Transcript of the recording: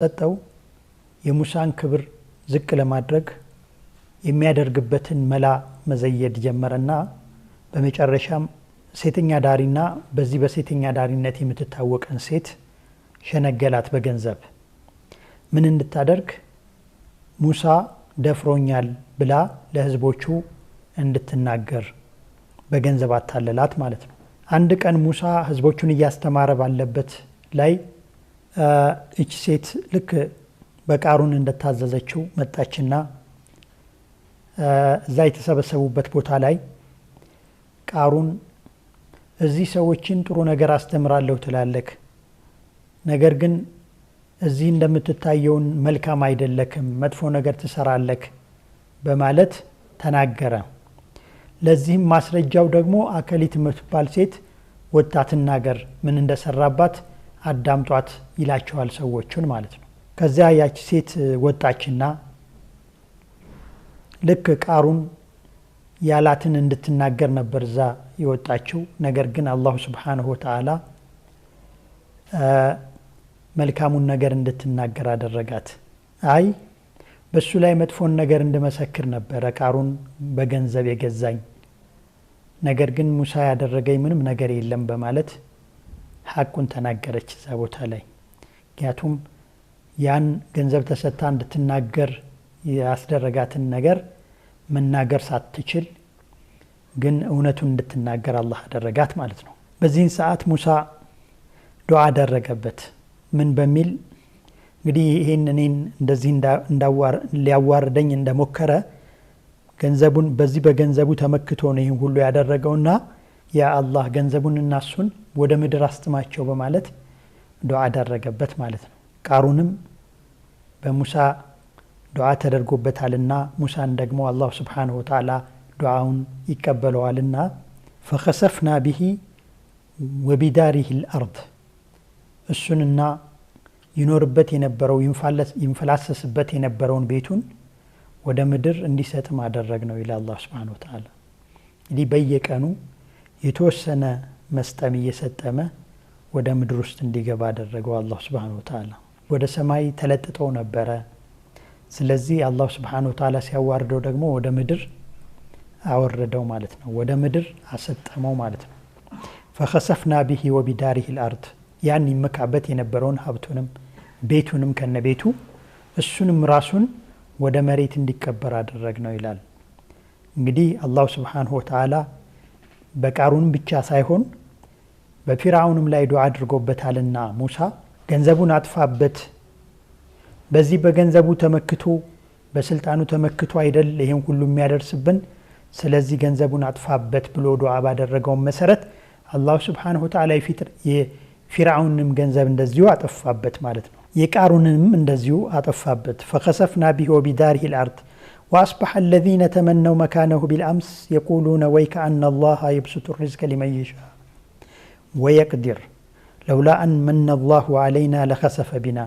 ሰጠው የሙሳን ክብር ዝቅ ለማድረግ የሚያደርግበትን መላ መዘየድ ጀመረና በመጨረሻም ሴተኛ ዳሪና በዚህ በሴተኛ ዳሪነት የምትታወቀን ሴት ሸነገላት በገንዘብ ምን እንድታደርግ ሙሳ ደፍሮኛል ብላ ለህዝቦቹ እንድትናገር በገንዘብ አታለላት ማለት ነው። አንድ ቀን ሙሳ ህዝቦቹን እያስተማረ ባለበት ላይ እቺ ሴት ልክ በቃሩን እንደታዘዘችው መጣችና እዛ የተሰበሰቡበት ቦታ ላይ ቃሩን እዚህ ሰዎችን ጥሩ ነገር አስተምራለሁ ትላለክ፣ ነገር ግን እዚህ እንደምትታየውን መልካም አይደለክም፣ መጥፎ ነገር ትሰራለክ በማለት ተናገረ። ለዚህም ማስረጃው ደግሞ አከሊት የምትባል ሴት ወጣ ትናገር ምን እንደሰራባት አዳምጧት ይላቸዋል ሰዎቹን ማለት ነው። ከዚያ ያቺ ሴት ወጣችና ልክ ቃሩን ያላትን እንድትናገር ነበር እዛ የወጣችው። ነገር ግን አላሁ ሱብሓነሁ ወተዓላ መልካሙን ነገር እንድትናገር አደረጋት። አይ በሱ ላይ መጥፎን ነገር እንድመሰክር ነበረ ቃሩን በገንዘብ የገዛኝ፣ ነገር ግን ሙሳ ያደረገኝ ምንም ነገር የለም በማለት ሐቁን ተናገረች እዛ ቦታ ላይ። ምክንያቱም ያን ገንዘብ ተሰጥታ እንድትናገር ያስደረጋትን ነገር መናገር ሳትችል ግን እውነቱን እንድትናገር አላህ አደረጋት ማለት ነው። በዚህን ሰዓት ሙሳ ዱዓ አደረገበት። ምን በሚል እንግዲህ ይሄን እኔን እንደዚህ ሊያዋርደኝ እንደሞከረ ገንዘቡን በዚህ በገንዘቡ ተመክቶ ነው ይሄን ሁሉ ያደረገውና ያ አላህ ገንዘቡንና እሱን ወደ ምድር አስጥማቸው በማለት ዱዓ አደረገበት ማለት ነው። ቃሩንም በሙሳ ዱዓ ተደርጎበታልና ሙሳን ደግሞ አላህ ሱብሓነሁ ወተዓላ ዱዓውን ይቀበለዋልና ፈኸሰፍና ቢሂ ወቢዳሪሂ الأرض እሱንና ይኖርበት የነበረው ይንፈላሰስበት የነበረውን ቤቱን ወደ ምድር እንዲሰጥም አደረግነው ይላል አላህ ሱብሓነሁ ወተዓላ። እንግዲህ በየቀኑ የተወሰነ መስጠም እየሰጠመ ወደ ምድር ውስጥ እንዲገባ አደረገው አላህ ሱብሓነሁ ወተዓላ። ወደ ሰማይ ተለጥጠው ነበረ። ስለዚህ አላህ ሱብሓነሁ ወተዓላ ሲያዋርደው ደግሞ ወደ ምድር አወረደው ማለት ነው። ወደ ምድር አሰጠመው ማለት ነው። ፈኸሰፍና ቢሂ ወቢዳሪሂ الأرض ያን ይመካበት የነበረውን ሀብቱንም ቤቱንም ከነቤቱ እሱንም ራሱን ወደ መሬት እንዲቀበር አደረግነው ይላል። እንግዲህ አላህ ሱብሓነሁ ወተዓላ በቃሩን ብቻ ሳይሆን በፊርዓውንም ላይ ዱዓ አድርጎበታልና ሙሳ ገንዘቡን አጥፋበት፣ በዚህ በገንዘቡ ተመክቶ በስልጣኑ ተመክቶ አይደል ይሄን ሁሉ የሚያደርስብን፣ ስለዚህ ገንዘቡን አጥፋበት ብሎ ዱዓ ባደረገው መሰረት አላህ ሱብሓነሁ ወተዓላ የፊርዓውንም ገንዘብ እንደዚሁ አጠፋበት ማለት ነው። የቃሩንም እንደዚሁ አጠፋበት። ፈኸሰፍና ቢሂ ወቢዳሪሂ الأرض وأصبح الذين تمنوا مكانه بالأمس يقولون ويك أن الله يبسط الرزق لمن يشاء ويقدر لولا أن من الله علينا لخسف بنا